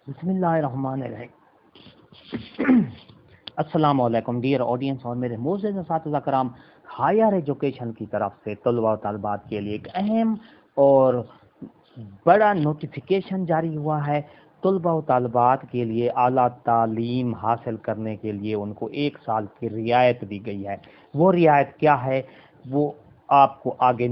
बिस्मिल्लाहिर्रहमानिर्रहीम। अस्सलाम वालेकुम डियर ऑडियंस और मेरे मोअज़्ज़ज़ असातिज़ा कराम। हायर एजुकेशन की तरफ से तलबा व तालिबात के लिए एक अहम और बड़ा नोटिफिकेशन जारी हुआ है। तलबा व तालिबात के लिए आला तालीम हासिल करने के लिए उनको 1 साल की रियायत दी गई है। वो रियायत क्या है वो आपको आगे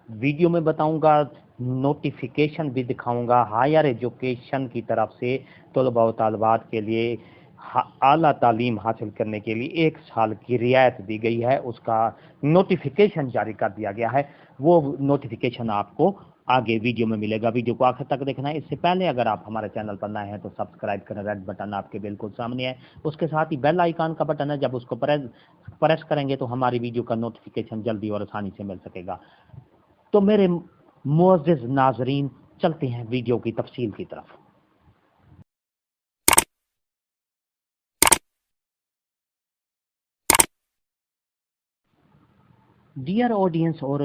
वीडियो में बताऊंगा, नोटिफिकेशन भी दिखाऊंगा। हायर एजुकेशन की तरफ से तलबा व तालिबात के लिए आला तालीम हासिल करने के लिए 1 साल की रियायत दी गई है, उसका नोटिफिकेशन जारी कर दिया गया है। वो नोटिफिकेशन आपको आगे वीडियो में मिलेगा, वीडियो को आखिर तक देखना है। इससे पहले अगर आप हमारे चैनल पर नए हैं तो सब्सक्राइब करें, रेड बटन आपके बिल्कुल सामने है, उसके साथ ही बेल आइकन का बटन है, जब उसको प्रेस करेंगे तो हमारी वीडियो का नोटिफिकेशन जल्दी और आसानी से मिल सकेगा। तो मेरे मुअज़्ज़ज़ नाज़रीन, चलते हैं वीडियो की तफसील की तरफ। डियर ऑडियंस और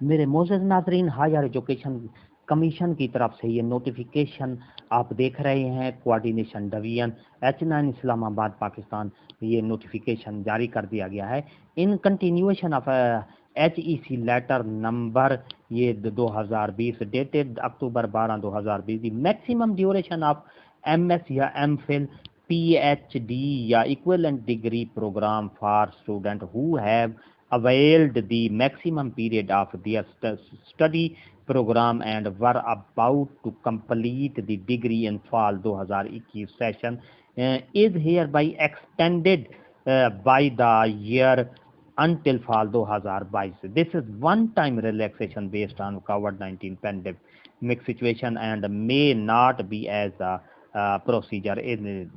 मेरे मोअज़्ज़ज़ नाज़रीन, हायर एजुकेशन कमीशन की तरफ से ये नोटिफिकेशन आप देख रहे हैं। Coordination division H9 Islamabad Pakistan, ये नोटिफिकेशन जारी कर दिया गया है। In continuation of HEC letter number ये 2020 dated October 12 2020। The maximum duration of MS या MPhil PhD या equivalent degree programme for student who have availed the maximum period of their study program and were about to complete the degree in fall 2021 session is hereby extended by the year until fall 2022. This is one-time relaxation based on COVID-19 pandemic situation and may not be as a procedure.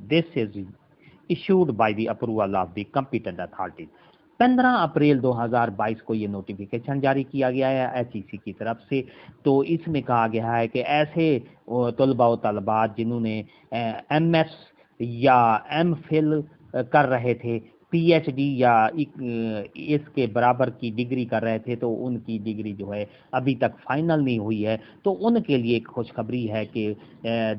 This is issued by the approval of the competent authorities. 15 अप्रैल 2022 को ये notification जारी किया गया है HEC की तरफ से। तो इसमें कहा गया है कि ऐसे तलबा व तलबात जिन्होंने MS या MPhil कर रहे थे, PhD या इसके बराबर की डिग्री कर रहे थे, तो उनकी डिग्री जो है अभी तक फाइनल नहीं हुई है, तो उनके लिए एक खुशखबरी है कि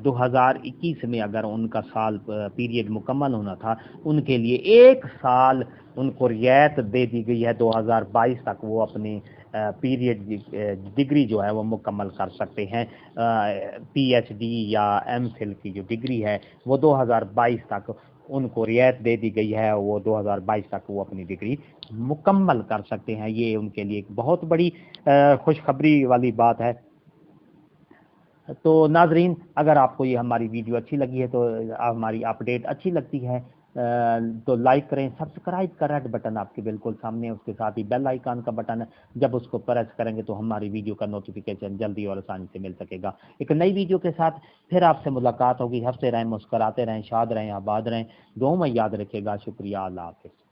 2021 में अगर उनका साल पीरियड मुकम्मल होना था, उनके लिए 1 साल उनको रियायत दे दी गई है। 2022 तक वो अपनी पीरियड डिग्री जो है वो मुकम्मल कर सकते हैं। PhD या MPhil की जो डिग्री है वो 2022 तक उनको रियायत दे दी गई है, वो 2022 तक वो अपनी डिग्री मुकम्मल कर सकते हैं। ये उनके लिए एक बहुत बड़ी खुशखबरी वाली बात है। तो नाजरीन, अगर आपको ये हमारी वीडियो अच्छी लगी है, तो हमारी अपडेट अच्छी लगती है तो लाइक करें, सब्सक्राइब का रेड बटन आपके बिल्कुल सामने है, उसके साथ ही बेल आइकन का बटन है, जब उसको प्रेस करेंगे तो हमारी वीडियो का नोटिफिकेशन जल्दी और आसानी से मिल सकेगा। एक नई वीडियो के साथ फिर आपसे मुलाकात होगी। हंसते रहें, मुस्कराते रहें, शाद रहें, आबाद रहें, दुआ में याद रखिएगा। शुक्रिया, अल्लाह हाफ़िज़।